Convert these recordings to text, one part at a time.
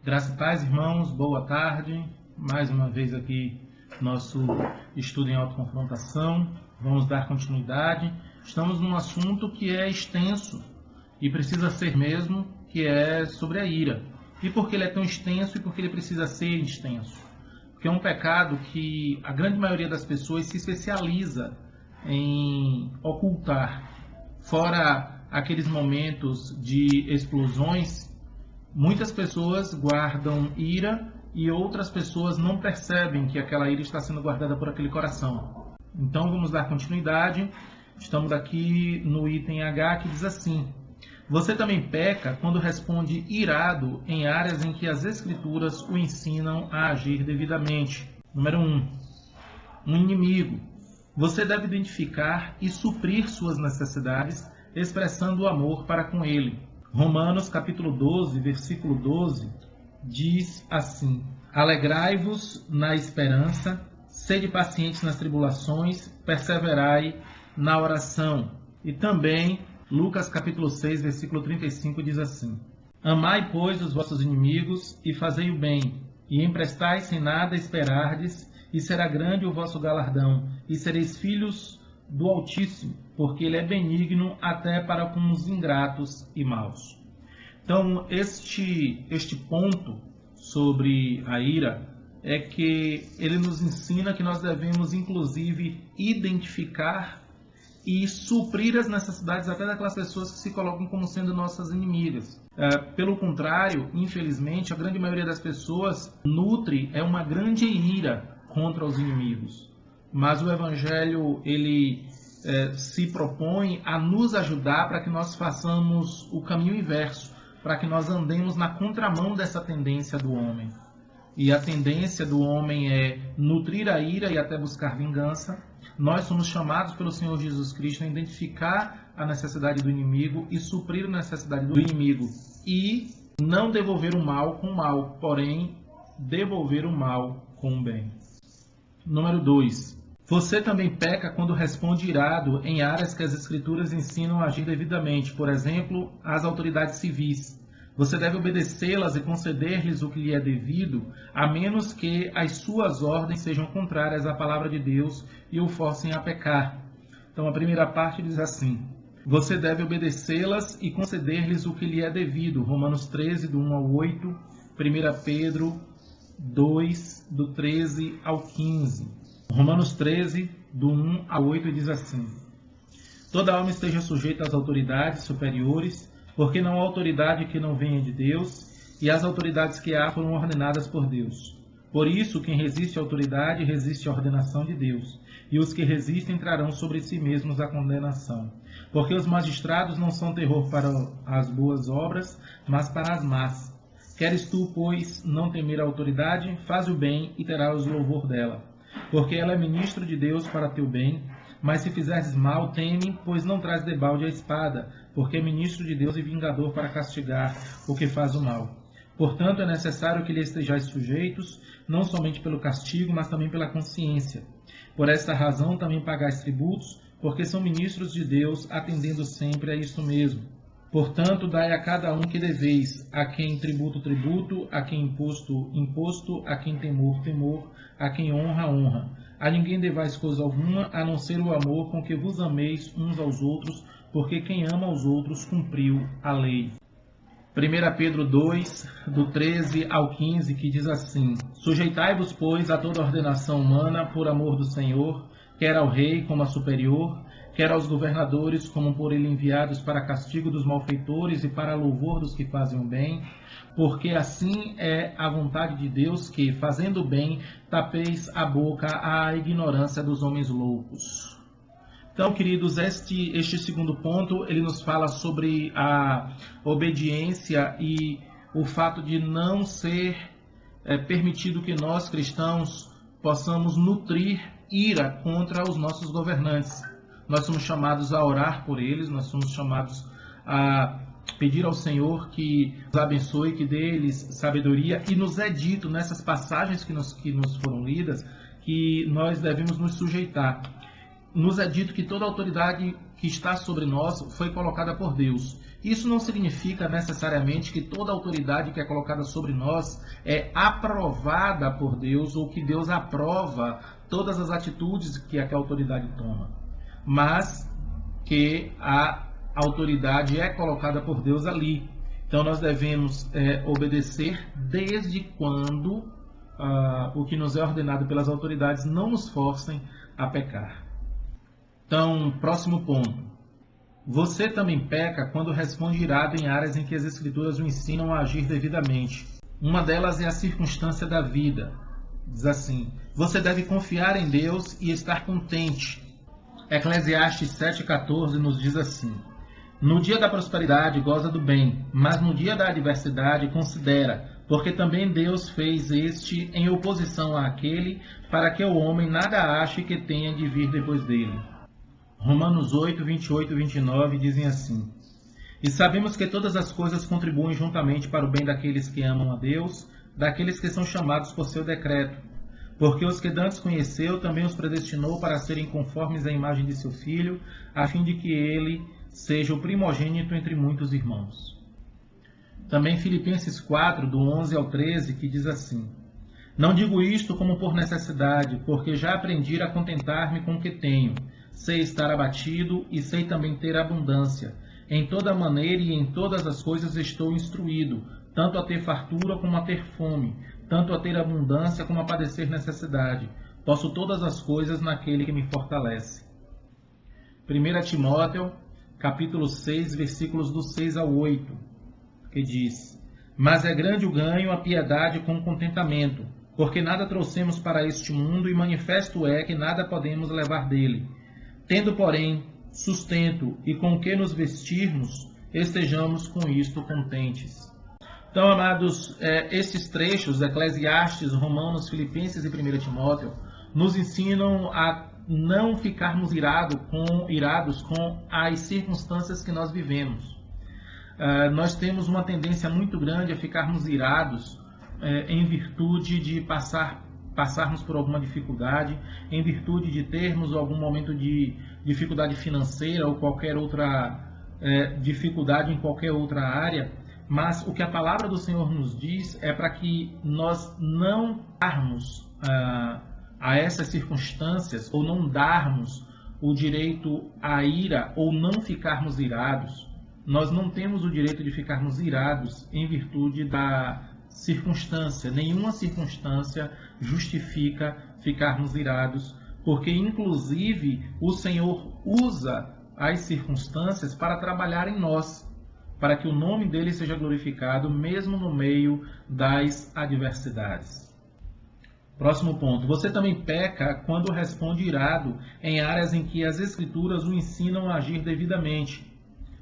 Graça e paz, irmãos, boa tarde. Mais uma vez aqui nosso estudo em autoconfrontação. Vamos dar continuidade. Estamos num assunto que é extenso e precisa ser mesmo, que é sobre a ira. E por que ele é tão extenso e por que ele precisa ser extenso? Porque é um pecado que a grande maioria das pessoas se especializa em ocultar. Fora aqueles momentos de explosões, muitas pessoas guardam ira e outras pessoas não percebem que aquela ira está sendo guardada por aquele coração. Então vamos dar continuidade. Estamos aqui no item H que diz assim: você também peca quando responde irado em áreas em que as Escrituras o ensinam a agir devidamente. Número 1. Um inimigo. Você deve identificar e suprir suas necessidades, expressando o amor para com ele. Romanos capítulo 12, versículo 12, diz assim: alegrai-vos na esperança, sede pacientes nas tribulações, perseverai na oração. E também Lucas capítulo 6, versículo 35 diz assim: amai, pois, os vossos inimigos e fazei o bem, e emprestai sem nada esperardes, e será grande o vosso galardão, e sereis filhos do Altíssimo, porque ele é benigno até para com os ingratos e maus. Então, este ponto sobre a ira é que ele nos ensina que nós devemos, inclusive, identificar e suprir as necessidades até daquelas pessoas que se colocam como sendo nossas inimigas. Pelo contrário, infelizmente, a grande maioria das pessoas nutre uma grande ira contra os inimigos. Mas o Evangelho, ele se propõe a nos ajudar para que nós façamos o caminho inverso, para que nós andemos na contramão dessa tendência do homem. E a tendência do homem é nutrir a ira e até buscar vingança. Nós somos chamados pelo Senhor Jesus Cristo a identificar a necessidade do inimigo e suprir a necessidade do inimigo. E não devolver o mal com o mal, porém devolver o mal com o bem. Número 2. Você também peca quando responde irado em áreas que as Escrituras ensinam a agir devidamente, por exemplo, às autoridades civis. Você deve obedecê-las e conceder-lhes o que lhe é devido, a menos que as suas ordens sejam contrárias à palavra de Deus e o forcem a pecar. Então a primeira parte diz assim: você deve obedecê-las e conceder-lhes o que lhe é devido. Romanos 13, do 1 ao 8, 1 Pedro 2, do 13 ao 15. Romanos 13, do 1 ao 8, diz assim: toda alma esteja sujeita às autoridades superiores, porque não há autoridade que não venha de Deus, e as autoridades que há foram ordenadas por Deus. Por isso, quem resiste à autoridade, resiste à ordenação de Deus, e os que resistem trarão sobre si mesmos a condenação. Porque os magistrados não são terror para as boas obras, mas para as más. Queres tu, pois, não temer a autoridade? Faz o bem e terás o louvor dela. Porque ela é ministro de Deus para teu bem. Mas se fizeres mal, teme, pois não traz debalde a espada, porque é ministro de Deus e vingador para castigar o que faz o mal. Portanto, é necessário que lhe estejais sujeitos, não somente pelo castigo, mas também pela consciência. Por esta razão também pagais tributos, porque são ministros de Deus, atendendo sempre a isso mesmo. Portanto, dai a cada um que deveis, a quem tributo, tributo, a quem imposto, imposto, a quem temor, temor, a quem honra, honra. A ninguém devais coisa alguma, a não ser o amor com que vos ameis uns aos outros, porque quem ama aos outros cumpriu a lei. 1 Pedro 2, do 13 ao 15, que diz assim: sujeitai-vos, pois, a toda ordenação humana por amor do Senhor, quer ao rei como a superior, quer aos governadores como por ele enviados para castigo dos malfeitores e para louvor dos que fazem o bem, porque assim é a vontade de Deus que, fazendo o bem, tapeis a boca à ignorância dos homens loucos. Então, queridos, este segundo ponto, ele nos fala sobre a obediência e o fato de não ser permitido que nós, cristãos, possamos nutrir ira contra os nossos governantes. Nós somos chamados a orar por eles, nós somos chamados a pedir ao Senhor que nos abençoe, que dê-lhes sabedoria. E nos é dito nessas passagens que nos foram lidas que nós devemos nos sujeitar. Nos é dito que toda autoridade que está sobre nós foi colocada por Deus. Isso não significa necessariamente que toda autoridade que é colocada sobre nós é aprovada por Deus ou que Deus aprova todas as atitudes que aquela autoridade toma, mas que a autoridade é colocada por Deus ali. Então nós devemos obedecer desde quando o que nos é ordenado pelas autoridades não nos forcem a pecar. Então, próximo ponto. Você também peca quando responde irado em áreas em que as Escrituras o ensinam a agir devidamente. Uma delas é a circunstância da vida. Diz assim: você deve confiar em Deus e estar contente. Eclesiastes 7,14 nos diz assim: no dia da prosperidade goza do bem, mas no dia da adversidade considera, porque também Deus fez este em oposição àquele, para que o homem nada ache que tenha de vir depois dele. Romanos 8, 28 e 29 dizem assim: e sabemos que todas as coisas contribuem juntamente para o bem daqueles que amam a Deus, daqueles que são chamados por seu decreto. Porque os que dantes conheceu, também os predestinou para serem conformes à imagem de seu Filho, a fim de que ele seja o primogênito entre muitos irmãos. Também Filipenses 4, do 11 ao 13, que diz assim: não digo isto como por necessidade, porque já aprendi a contentar-me com o que tenho. Sei estar abatido e sei também ter abundância. Em toda maneira e em todas as coisas estou instruído, tanto a ter fartura como a ter fome, tanto a ter abundância como a padecer necessidade. Posso todas as coisas naquele que me fortalece. 1 Timóteo, capítulo 6, versículos do 6 ao 8, que diz: mas é grande o ganho a piedade com contentamento, porque nada trouxemos para este mundo e manifesto é que nada podemos levar dele. Tendo, porém, sustento e com que nos vestirmos, estejamos com isto contentes. Então, amados, esses trechos, Eclesiastes, Romanos, Filipenses e 1 Timóteo, nos ensinam a não ficarmos irados com as circunstâncias que nós vivemos. Nós temos uma tendência muito grande a ficarmos irados em virtude de passarmos por alguma dificuldade, em virtude de termos algum momento de dificuldade financeira ou qualquer outra dificuldade em qualquer outra área, mas o que a palavra do Senhor nos diz é para que nós não darmos a essas circunstâncias, ou não darmos o direito à ira, ou não ficarmos irados. Nós não temos o direito de ficarmos irados em virtude da circunstância. Nenhuma circunstância justifica ficarmos irados, porque inclusive o Senhor usa as circunstâncias para trabalhar em nós, para que o nome dele seja glorificado mesmo no meio das adversidades. Próximo ponto. Você também peca quando responde irado em áreas em que as Escrituras o ensinam a agir devidamente.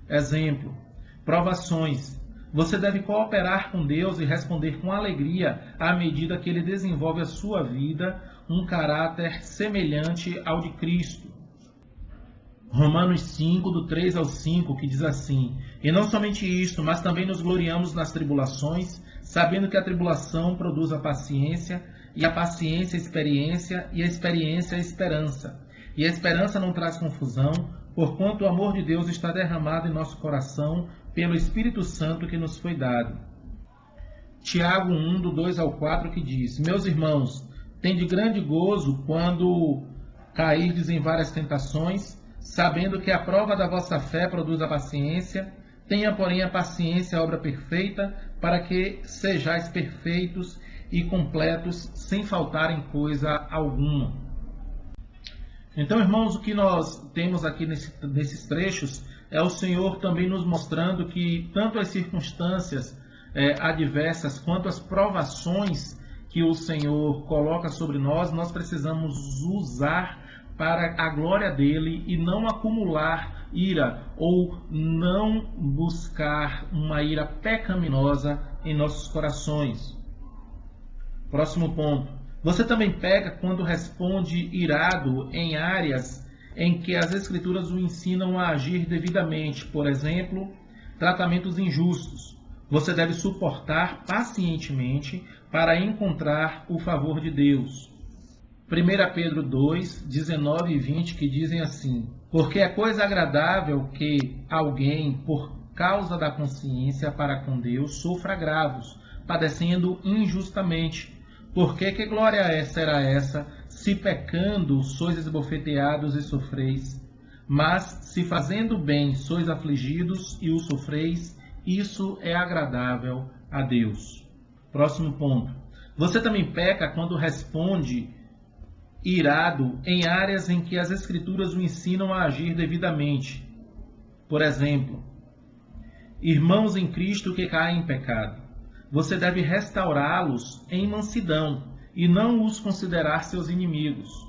Exemplo: provações. Você deve cooperar com Deus e responder com alegria à medida que Ele desenvolve a sua vida um caráter semelhante ao de Cristo. Romanos 5, do 3 ao 5, que diz assim: e não somente isto, mas também nos gloriamos nas tribulações, sabendo que a tribulação produz a paciência, e a paciência a experiência, e a experiência a esperança. E a esperança não traz confusão, porquanto o amor de Deus está derramado em nosso coração pelo Espírito Santo que nos foi dado. Tiago 1, do 2 ao 4, que diz: meus irmãos, tende grande gozo quando cairdes em várias tentações, sabendo que a prova da vossa fé produz a paciência. Tenha, porém, a paciência a obra perfeita, para que sejais perfeitos e completos, sem faltar em coisa alguma. Então, irmãos, o que nós temos aqui nesses trechos é o Senhor também nos mostrando que tanto as circunstâncias adversas quanto as provações que o Senhor coloca sobre nós, nós precisamos usar para a glória dele e não acumular ira ou não buscar uma ira pecaminosa em nossos corações. Próximo ponto. Você também peca quando responde irado em áreas em que as Escrituras o ensinam a agir devidamente. Por exemplo, tratamentos injustos. Você deve suportar pacientemente para encontrar o favor de Deus. 1 Pedro 2, 19 e 20, que dizem assim: porque é coisa agradável que alguém, por causa da consciência para com Deus, sofra agravos, padecendo injustamente. Porque que glória será essa, se pecando sois esbofeteados e sofreis? Mas se fazendo bem sois afligidos e o sofreis, isso é agradável a Deus. Próximo ponto. Você também peca quando responde irado em áreas em que as Escrituras o ensinam a agir devidamente. Por exemplo, irmãos em Cristo que caem em pecado. Você deve restaurá-los em mansidão e não os considerar seus inimigos.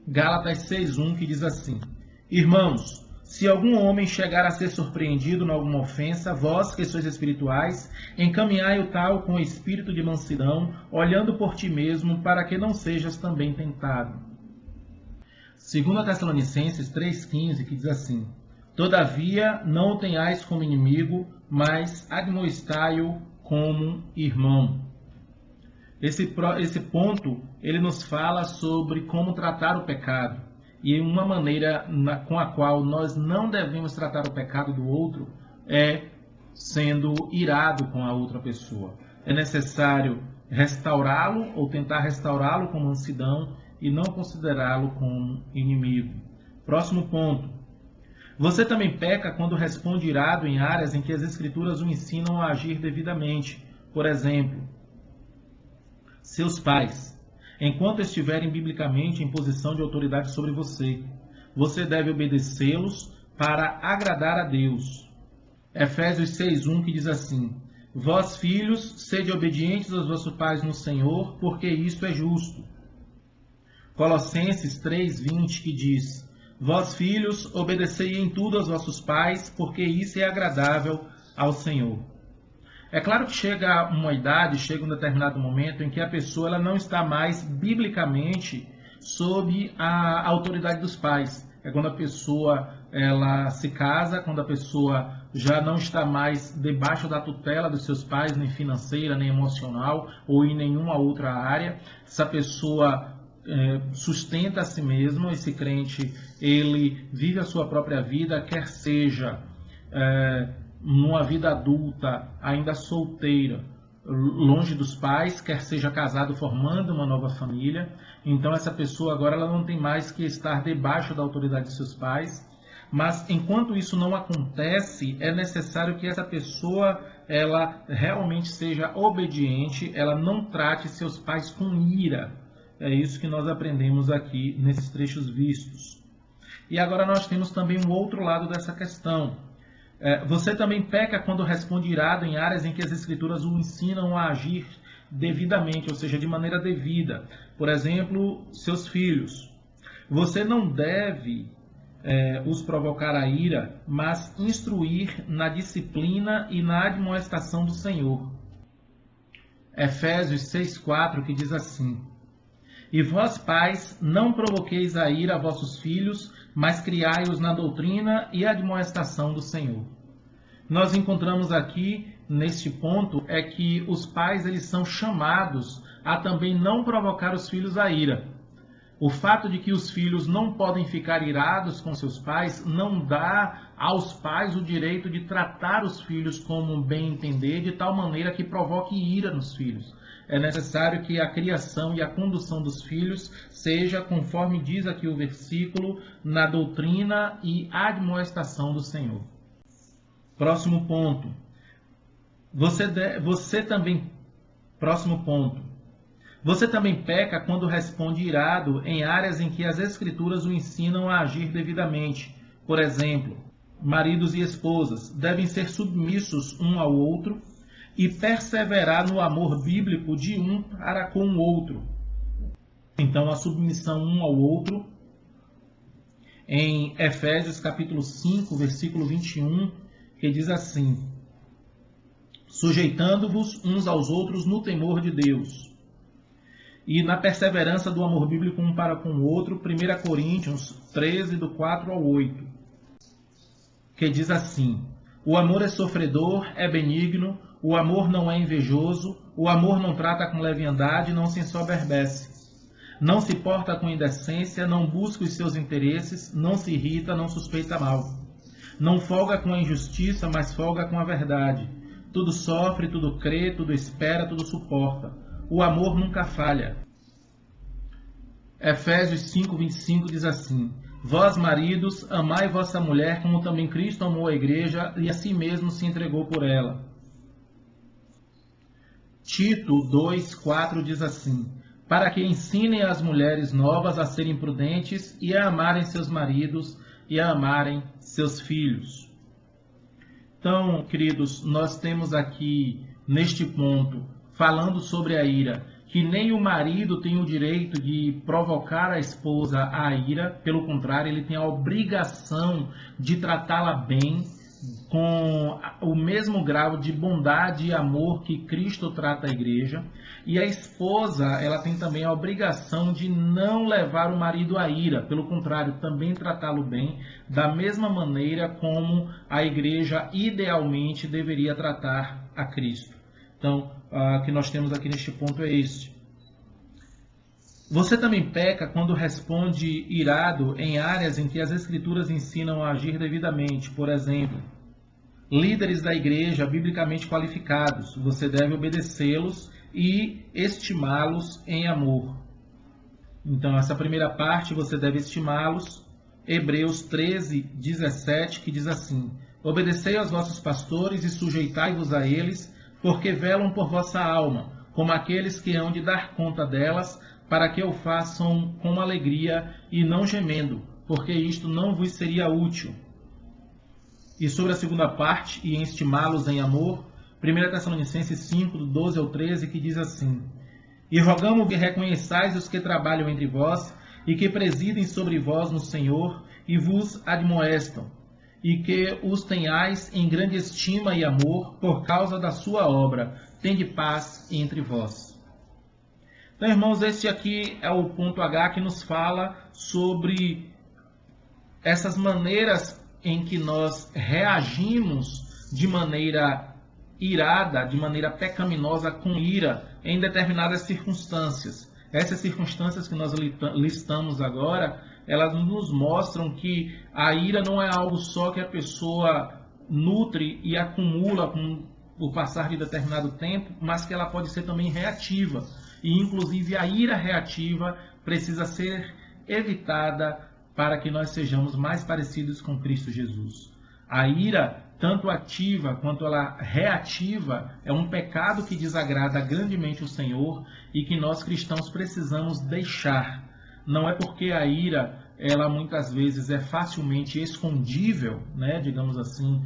Gálatas 6:1, que diz assim: Irmãos, se algum homem chegar a ser surpreendido em alguma ofensa, vós que sois espirituais, encaminhai o tal com espírito de mansidão, olhando por ti mesmo, para que não sejas também tentado. 2 Tessalonicenses 3,15, que diz assim: Todavia não o tenhais como inimigo, mas admoestai-o como irmão. Esse ponto, ele nos fala sobre como tratar o pecado. E uma maneira com a qual nós não devemos tratar o pecado do outro é sendo irado com a outra pessoa. É necessário restaurá-lo ou tentar restaurá-lo com mansidão e não considerá-lo como inimigo. Próximo ponto. Você também peca quando responde irado em áreas em que as Escrituras o ensinam a agir devidamente. Por exemplo, seus pais. Enquanto estiverem biblicamente em posição de autoridade sobre você, você deve obedecê-los para agradar a Deus. Efésios 6:1, que diz assim: Vós, filhos, sede obedientes aos vossos pais no Senhor, porque isto é justo. Colossenses 3:20, que diz: Vós, filhos, obedecei em tudo aos vossos pais, porque isso é agradável ao Senhor. É claro que chega uma idade, chega um determinado momento em que a pessoa ela não está mais biblicamente sob a autoridade dos pais. É quando a pessoa ela se casa, quando a pessoa já não está mais debaixo da tutela dos seus pais, nem financeira, nem emocional, ou em nenhuma outra área. Essa pessoa sustenta a si mesmo, esse crente ele vive a sua própria vida, quer seja numa vida adulta, ainda solteira, longe dos pais, quer seja casado, formando uma nova família. Então essa pessoa agora ela não tem mais que estar debaixo da autoridade de seus pais. Mas enquanto isso não acontece, é necessário que essa pessoa ela realmente seja obediente, ela não trate seus pais com ira. É isso que nós aprendemos aqui nesses trechos vistos. E agora nós temos também um outro lado dessa questão. Você também peca quando responde irado em áreas em que as Escrituras o ensinam a agir devidamente, ou seja, de maneira devida. Por exemplo, seus filhos. Você não deve os provocar a ira, mas instruir na disciplina e na admoestação do Senhor. Efésios 6:4, que diz assim: E vós, pais, não provoqueis a ira a vossos filhos, mas criai-os na doutrina e admoestação do Senhor. Nós encontramos aqui, neste ponto, é que os pais eles são chamados a também não provocar os filhos a ira. O fato de que os filhos não podem ficar irados com seus pais não dá aos pais o direito de tratar os filhos como bem entender, de tal maneira que provoque ira nos filhos. É necessário que a criação e a condução dos filhos seja, conforme diz aqui o versículo, na doutrina e admoestação do Senhor. Próximo ponto. Você também peca quando responde irado em áreas em que as Escrituras o ensinam a agir devidamente. Por exemplo, maridos e esposas devem ser submissos um ao outro e perseverar no amor bíblico de um para com o outro. Então, a submissão um ao outro, em Efésios capítulo 5, versículo 21, que diz assim: sujeitando-vos uns aos outros no temor de Deus. E na perseverança do amor bíblico um para com o outro, 1 Coríntios 13, do 4 ao 8, que diz assim: o amor é sofredor, é benigno, o amor não é invejoso, o amor não trata com leviandade, não se ensoberbece. Não se porta com indecência, não busca os seus interesses, não se irrita, não suspeita mal. Não folga com a injustiça, mas folga com a verdade. Tudo sofre, tudo crê, tudo espera, tudo suporta. O amor nunca falha. Efésios 5:25 diz assim: Vós, maridos, amai vossa mulher, como também Cristo amou a igreja e a si mesmo se entregou por ela. Tito 2:4 diz assim: Para que ensinem as mulheres novas a serem prudentes e a amarem seus maridos e a amarem seus filhos. Então, queridos, nós temos aqui, neste ponto, falando sobre a ira, que nem o marido tem o direito de provocar a esposa à ira, pelo contrário, ele tem a obrigação de tratá-la bem, com o mesmo grau de bondade e amor que Cristo trata a igreja. E a esposa, ela tem também a obrigação de não levar o marido à ira, pelo contrário, também tratá-lo bem, da mesma maneira como a igreja idealmente deveria tratar a Cristo. Então, o que nós temos aqui neste ponto é este. Você também peca quando responde irado em áreas em que as Escrituras ensinam a agir devidamente. Por exemplo, líderes da igreja biblicamente qualificados, você deve obedecê-los e estimá-los em amor. Então, essa primeira parte, você deve estimá-los. Hebreus 13:17, que diz assim: Obedecei aos vossos pastores e sujeitai-vos a eles, porque velam por vossa alma, como aqueles que hão de dar conta delas, para que o façam com alegria e não gemendo, porque isto não vos seria útil. E sobre a segunda parte, e em estimá-los em amor, 1 Tessalonicenses 5, do 12 ao 13, que diz assim: E rogamos que reconheçais os que trabalham entre vós, e que presidem sobre vós no Senhor, e vos admoestam, e que os tenhais em grande estima e amor, por causa da sua obra. Tende paz entre vós. Então, irmãos, este aqui é o ponto H que nos fala sobre essas maneiras em que nós reagimos de maneira irada, de maneira pecaminosa, com ira, em determinadas circunstâncias. Essas circunstâncias que nós listamos agora, elas nos mostram que a ira não é algo só que a pessoa nutre e acumula com o passar de determinado tempo, mas que ela pode ser também reativa. E, inclusive, a ira reativa precisa ser evitada para que nós sejamos mais parecidos com Cristo Jesus. A ira, tanto ativa quanto ela reativa, é um pecado que desagrada grandemente o Senhor e que nós cristãos precisamos deixar. Não é porque a ira, ela muitas vezes é facilmente escondível, né, digamos assim,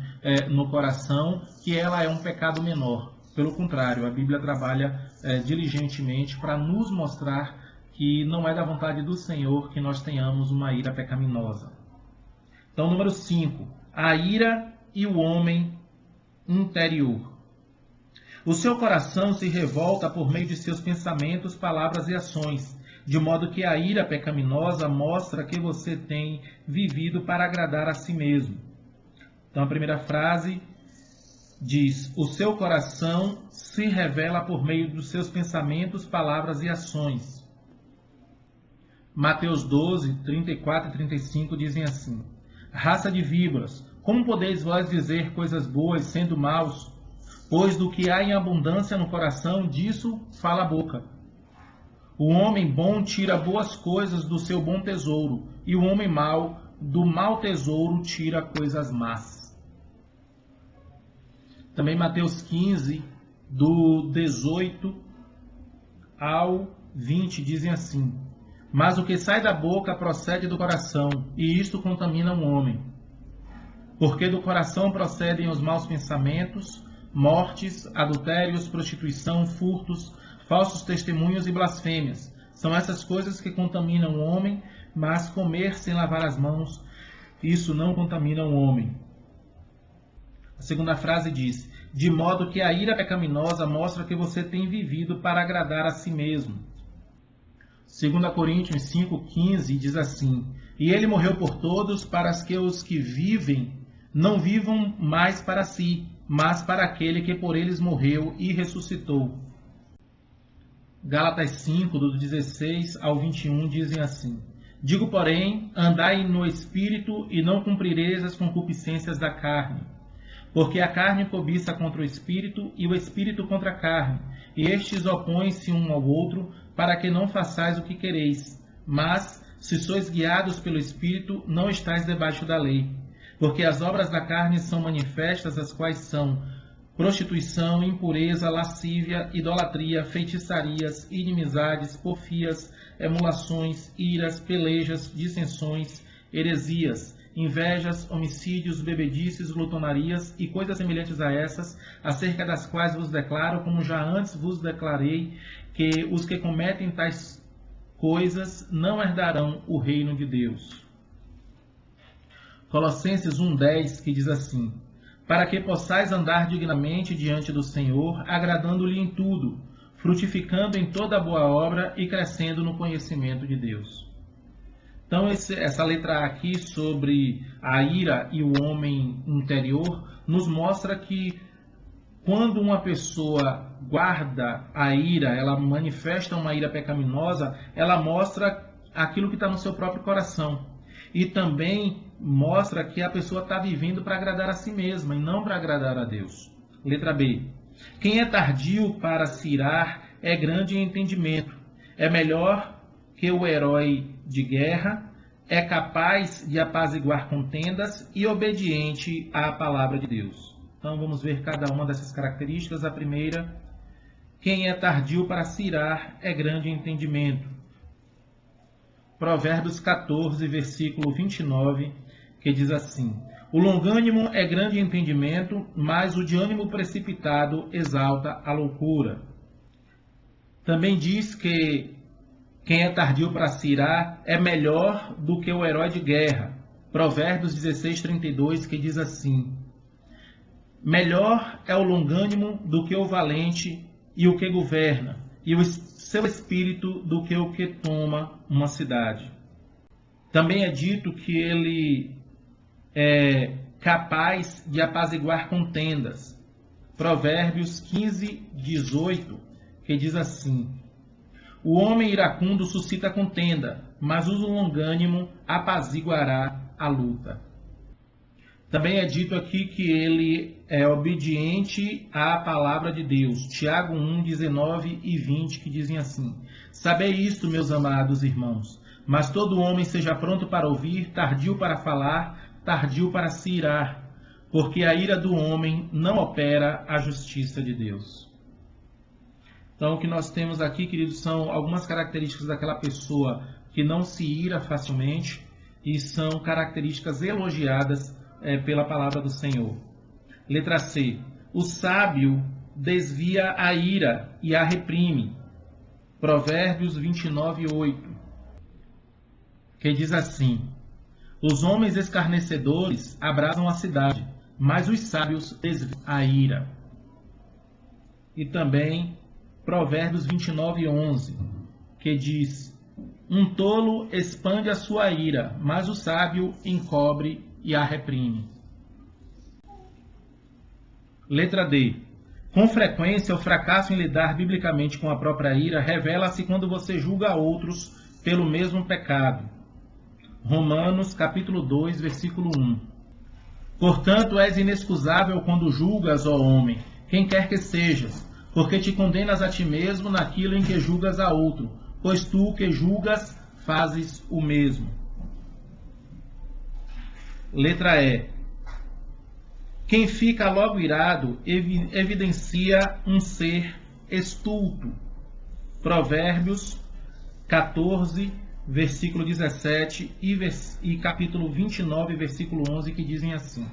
no coração, que ela é um pecado menor. Pelo contrário, a Bíblia trabalha diligentemente para nos mostrar que não é da vontade do Senhor que nós tenhamos uma ira pecaminosa. Então, número 5, a ira e o homem interior. O seu coração se revolta por meio de seus pensamentos, palavras e ações, de modo que a ira pecaminosa mostra que você tem vivido para agradar a si mesmo. Então, a primeira frase diz: o seu coração se revela por meio dos seus pensamentos, palavras e ações. Mateus 12, 34 e 35 dizem assim: Raça de víboras, como podeis vós dizer coisas boas sendo maus? Pois do que há em abundância no coração, disso fala a boca. O homem bom tira boas coisas do seu bom tesouro, e o homem mau do mau tesouro tira coisas más. Também Mateus 15, do 18 ao 20, dizem assim: Mas o que sai da boca procede do coração, e isto contamina o homem. Porque do coração procedem os maus pensamentos, mortes, adultérios, prostituição, furtos, falsos testemunhos e blasfêmias. São essas coisas que contaminam o homem, mas comer sem lavar as mãos, isso não contamina o homem. A segunda frase diz: de modo que a ira pecaminosa mostra que você tem vivido para agradar a si mesmo. 2 Coríntios 5,15 diz assim: E ele morreu por todos, para que os que vivem não vivam mais para si, mas para aquele que por eles morreu e ressuscitou. Gálatas 5, do 16 ao 21, dizem assim: Digo, porém, andai no Espírito e não cumprireis as concupiscências da carne. Porque a carne cobiça contra o Espírito e o Espírito contra a carne, e estes opõem-se um ao outro, para que não façais o que quereis. Mas, se sois guiados pelo Espírito, não estáis debaixo da lei. Porque as obras da carne são manifestas, as quais são prostituição, impureza, lascívia, idolatria, feitiçarias, inimizades, porfias, emulações, iras, pelejas, dissensões, heresias, invejas, homicídios, bebedices, glutonarias e coisas semelhantes a essas, acerca das quais vos declaro, como já antes vos declarei, que os que cometem tais coisas não herdarão o reino de Deus. Colossenses 1:10, que diz assim: para que possais andar dignamente diante do Senhor, agradando-lhe em tudo, frutificando em toda boa obra e crescendo no conhecimento de Deus. Então, essa letra A aqui sobre a ira e o homem interior nos mostra que quando uma pessoa guarda a ira, ela manifesta uma ira pecaminosa, ela mostra aquilo que está no seu próprio coração. E também mostra que a pessoa está vivendo para agradar a si mesma e não para agradar a Deus. Letra B. Quem é tardio para se irar é grande em entendimento. É melhor que o herói de guerra, é capaz de apaziguar contendas e obediente à palavra de Deus. Então vamos ver cada uma dessas características. A primeira, quem é tardio para se irar é grande em entendimento. Provérbios 14, versículo 29, que diz assim: o longânimo é grande em entendimento, mas o de ânimo precipitado exalta a loucura. Também diz que quem é tardio para se irar é melhor do que o herói de guerra. Provérbios 16, 32, que diz assim: melhor é o longânimo do que o valente e o que governa, e o seu espírito do que o que toma uma cidade. Também é dito que ele é capaz de apaziguar contendas. Provérbios 15, 18, que diz assim: o homem iracundo suscita contenda, mas o longânimo apaziguará a luta. Também é dito aqui que ele é obediente à palavra de Deus. Tiago 1, 19 e 20, que dizem assim: sabei isto, meus amados irmãos, mas todo homem seja pronto para ouvir, tardio para falar, tardio para se irar, porque a ira do homem não opera a justiça de Deus. Então, o que nós temos aqui, queridos, são algumas características daquela pessoa que não se ira facilmente e são características elogiadas pela palavra do Senhor. Letra C. O sábio desvia a ira e a reprime. Provérbios 29, 8. Que diz assim: os homens escarnecedores abrasam a cidade, mas os sábios desviam a ira. E também Provérbios 29, 11. Que diz: um tolo expande a sua ira, mas o sábio encobre e a reprime. Letra D. Com frequência, o fracasso em lidar biblicamente com a própria ira revela-se quando você julga outros pelo mesmo pecado. Romanos, capítulo 2, versículo 1. Portanto, és inexcusável quando julgas, ó homem, quem quer que sejas, porque te condenas a ti mesmo naquilo em que julgas a outro, pois tu que julgas fazes o mesmo. Letra E. Quem fica logo irado evidencia um ser estulto. Provérbios 14, versículo 17 e capítulo 29, versículo 11, que dizem assim: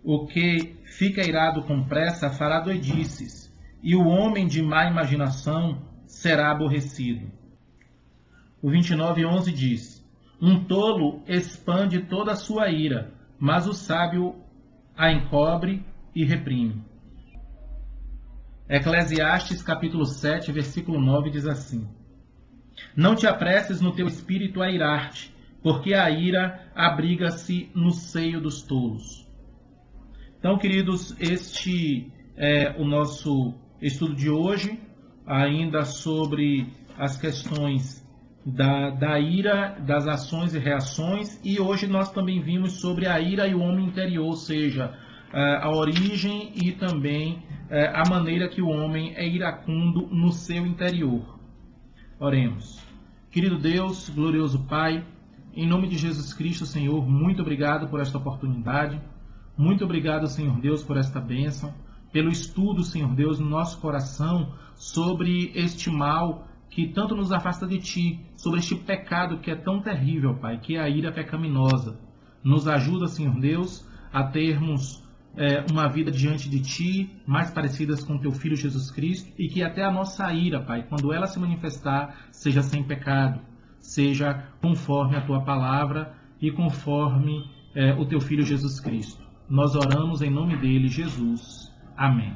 o que fica irado com pressa fará doidices, e o homem de má imaginação será aborrecido. O 29, 11 diz: um tolo expande toda a sua ira, mas o sábio a encobre e reprime. Eclesiastes capítulo 7, versículo 9 diz assim: não te apresses no teu espírito a irar-te, porque a ira abriga-se no seio dos tolos. Então, queridos, este é o nosso estudo de hoje, ainda sobre as questões da ira, das ações e reações, e hoje nós também vimos sobre a ira e o homem interior, ou seja, a origem e também a maneira que o homem é iracundo no seu interior. Oremos. Querido Deus, glorioso Pai, em nome de Jesus Cristo, Senhor, muito obrigado por esta oportunidade. Muito obrigado, Senhor Deus, por esta bênção, pelo estudo, Senhor Deus, no nosso coração sobre este mal que tanto nos afasta de Ti, sobre este pecado que é tão terrível, Pai, que é a ira pecaminosa. Nos ajuda, Senhor Deus, a termos uma vida diante de Ti, mais parecidas com Teu Filho Jesus Cristo, e que até a nossa ira, Pai, quando ela se manifestar, seja sem pecado, seja conforme a Tua palavra e conforme o Teu Filho Jesus Cristo. Nós oramos em nome dele, Jesus. Amém.